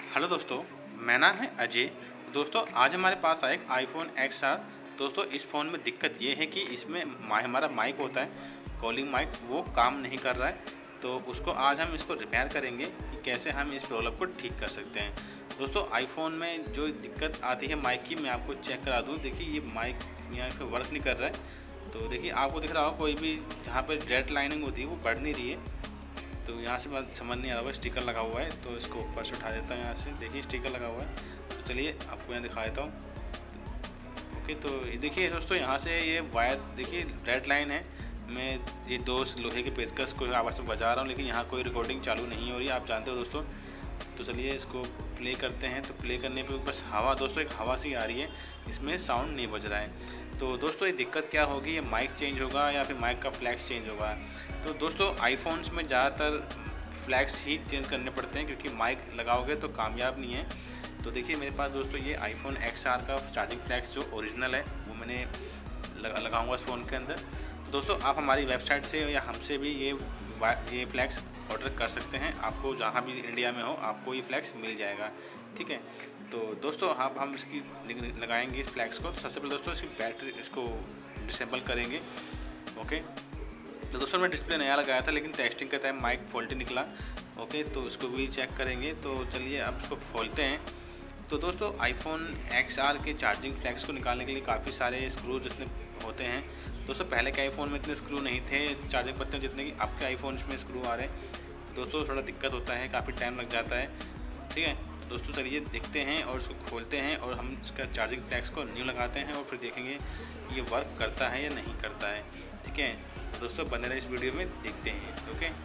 Hello दोस्तों, मेरा नाम है अजय। दोस्तों आज हमारे पास आया एक iPhone XR। दोस्तों इस फ़ोन में दिक्कत ये है कि इसमें हमारा माइक होता है, कॉलिंग माइक, वो काम नहीं कर रहा है। तो उसको आज हम इसको रिपेयर करेंगे कि कैसे हम इस प्रॉब्लम को ठीक कर सकते हैं। दोस्तों iPhone में जो दिक्कत आती है माइक की, मैं आपको चेक करा दूँ। देखिए ये माइक यहाँ पे वर्क नहीं कर रहा है। तो देखिए आपको दिख रहा होगा कोई भी जहाँ पर रेड लाइनिंग होती है वो बढ़ नहीं रही है। तो यहाँ से बात समझ नहीं आ रहा होगा, स्टिकर लगा हुआ है। तो इसको ऊपर से उठा देता हूँ यहाँ से। देखिए स्टिकर लगा हुआ है। तो चलिए आपको यहाँ दिखा देता हूँ। ओके, तो देखिए दोस्तों यहाँ से ये वायर देखिए रेड लाइन है। मैं ये दो लोहे के पेचकस को आपस में बजा रहा हूँ, लेकिन यहाँ कोई रिकॉर्डिंग चालू नहीं हो रही, आप जानते हो दोस्तों। तो चलिए इसको प्ले करते हैं। तो प्ले करने पे बस हवा, दोस्तों एक हवा सी आ रही है, इसमें साउंड नहीं बज रहा है। तो दोस्तों ये दिक्कत क्या होगी, ये माइक चेंज होगा या फिर माइक का फ्लैक्स चेंज होगा। तो दोस्तों आईफोन्स में ज़्यादातर फ्लैक्स ही चेंज करने पड़ते हैं, क्योंकि माइक लगाओगे तो कामयाब नहीं है। तो देखिए मेरे पास दोस्तों ये iPhone XR का चार्जिंग फ्लैक्स जो ओरिजिनल है वो मैंने लगाऊंगा इस फ़ोन के अंदर। तो दोस्तों आप हमारी वेबसाइट से या हमसे भी ये फ्लैक्स ऑर्डर कर सकते हैं। आपको जहाँ भी इंडिया में हो आपको ये फ्लैक्स मिल जाएगा, ठीक है। तो दोस्तों हम इसकी लगाएंगे इस फ्लैक्स को। तो सबसे पहले दोस्तों इसकी बैटरी इसको डिसेबल करेंगे। ओके, तो दोस्तों मैं डिस्प्ले नया लगाया था, लेकिन टेस्टिंग के टाइम माइक फॉल्टी निकला। ओके, तो इसको भी चेक करेंगे। तो चलिए अब इसको खोलते हैं। तो दोस्तों iPhone XR के चार्जिंग फ्लैक्स को निकालने के लिए काफ़ी सारे स्क्रू जितने होते हैं। दोस्तों पहले के iPhone में इतने स्क्रू नहीं थे चार्जिंग पत्ते जितने कि आपके iPhones में स्क्रू आ रहे हैं। दोस्तों थोड़ा दिक्कत होता है, काफ़ी टाइम लग जाता है, ठीक है। तो दोस्तों चलिए देखते हैं और इसको खोलते हैं और हम इसका चार्जिंग फ्लैक्स को न्यू लगाते हैं और फिर देखेंगे ये वर्क करता है या नहीं करता है, ठीक है। दोस्तों बने रहे इस वीडियो में, देखते हैं। ओके,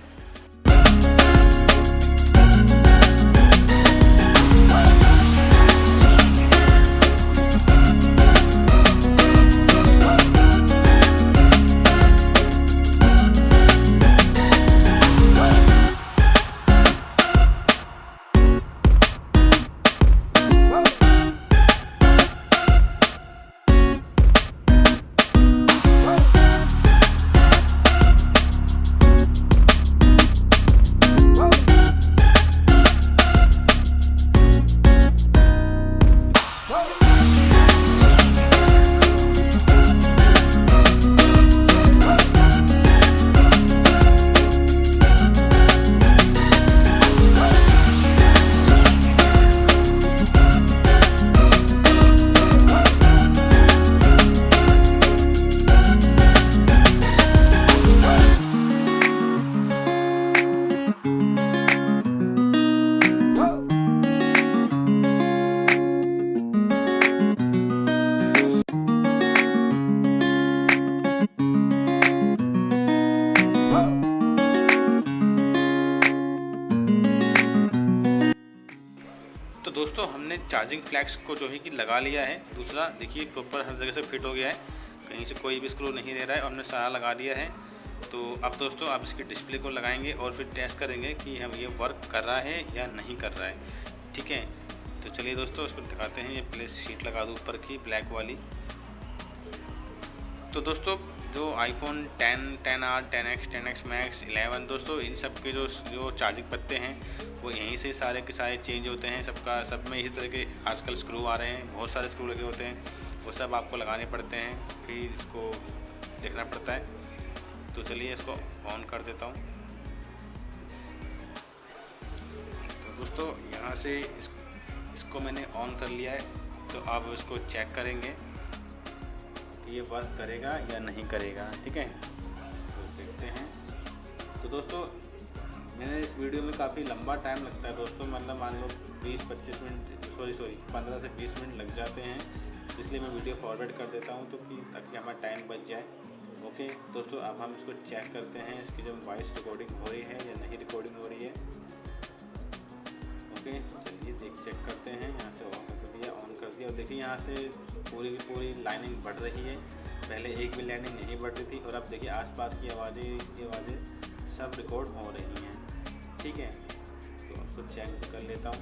दोस्तों हमने चार्जिंग फ्लैक्स को जो है कि लगा लिया है। दूसरा देखिए प्रॉपर हर जगह से फिट हो गया है, कहीं से कोई भी स्क्रू नहीं दे रहा है और हमने सारा लगा दिया है। तो अब दोस्तों आप इसकी डिस्प्ले को लगाएंगे और फिर टेस्ट करेंगे कि हम ये वर्क कर रहा है या नहीं कर रहा है, ठीक है। तो चलिए दोस्तों इसको दिखाते हैं। ये पहले शीट लगा दूँ ऊपर की ब्लैक वाली। तो दोस्तों जो iPhone X, 10X, 10X Max, 11 दोस्तों इन सब के जो चार्जिंग पत्ते हैं वो यहीं से सारे के सारे चेंज होते हैं। सब में इसी तरह के आजकल स्क्रू आ रहे हैं, बहुत सारे स्क्रू लगे होते हैं, वो सब आपको लगाने पड़ते हैं, फिर इसको देखना पड़ता है। तो चलिए इसको ऑन कर देता हूँ। तो दोस्तों यहाँ से इसको मैंने ऑन कर लिया है। तो अब इसको चेक करेंगे ये वर्क करेगा या नहीं करेगा, ठीक है। तो देखते हैं। तो दोस्तों मैंने इस वीडियो में काफ़ी लंबा टाइम लगता है दोस्तों, मतलब मान लो 20-25 मिनट, सॉरी 15 से 20 मिनट लग जाते हैं। इसलिए मैं वीडियो फॉरवर्ड कर देता हूँ ताकि हमारा टाइम बच जाए। ओके दोस्तों अब हम इसको चेक करते हैं इसकी जब वॉइस रिकॉर्डिंग हो रही है या नहीं रिकॉर्डिंग हो रही है। ओके चलिए चेक करते हैं। यहाँ से ऑन कर दिया, ऑन कर दिया और देखिए यहाँ से पूरी की पूरी लाइनिंग बढ़ रही है। पहले एक भी लाइनिंग नहीं बढ़ रही थी और अब देखिए आसपास की आवाज़ें सब रिकॉर्ड हो रही हैं, ठीक है। तो उसको चेक कर लेता हूँ।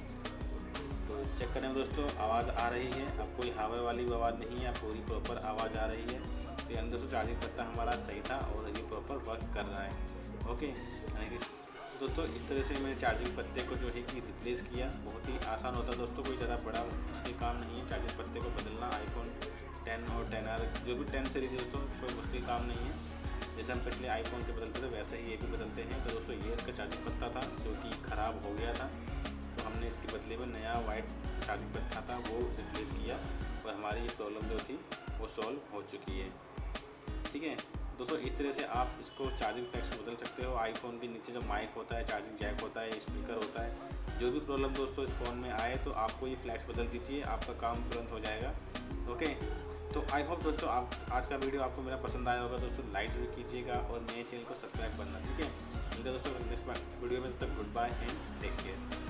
तो चेक करें दोस्तों, आवाज़ आ रही है, अब कोई हवा वाली आवाज़ नहीं है, पूरी प्रॉपर आवाज़ आ रही है। तो अंदर से चार्जिंग पत्ता हमारा सही था और ये प्रॉपर वर्क कर रहा है। ओके दोस्तों इस तरह से मैंने चार्जिंग पत्ते को जो है कि रिप्लेस किया। बहुत ही आसान होता है दोस्तों, कोई ज़्यादा बड़ा मुश्किल काम नहीं है चार्जिंग पत्ते को बदलना। आईफोन 10 और 10R जो भी 10 सीरीज है दोस्तों, कोई मुश्किल काम नहीं है। जैसे हम पिछले आईफोन के बदलते थे वैसे ही ये भी बदलते हैं। तो दोस्तों ये इसका चार्जिंग पत्ता था जो कि ख़राब हो गया था, तो हमने इसके बदले में नया वाइट चार्जिंग पत्ता था वो रिप्लेस किया और हमारी ये प्रॉब्लम जो थी वो सॉल्व हो चुकी है। ठीक है दोस्तों, इस तरह से आप इसको चार्जिंग फ्लैक्स बदल सकते हो। आईफोन के नीचे जो माइक होता है, चार्जिंग जैक होता है, स्पीकर होता है, जो भी प्रॉब्लम दोस्तों इस फ़ोन में आए तो आपको ये फ्लैक्स बदल दीजिए, आपका काम तुरंत हो जाएगा। ओके, तो आई होप दोस्तों आप आज का वीडियो आपको मेरा पसंद आया होगा। दोस्तों लाइक जरूर कीजिएगा और मेरे चैनल को सब्सक्राइब करना। ठीक है, मिलते हैं दोस्तों नेक्स्ट वीडियो में। तब तक good bye and take care.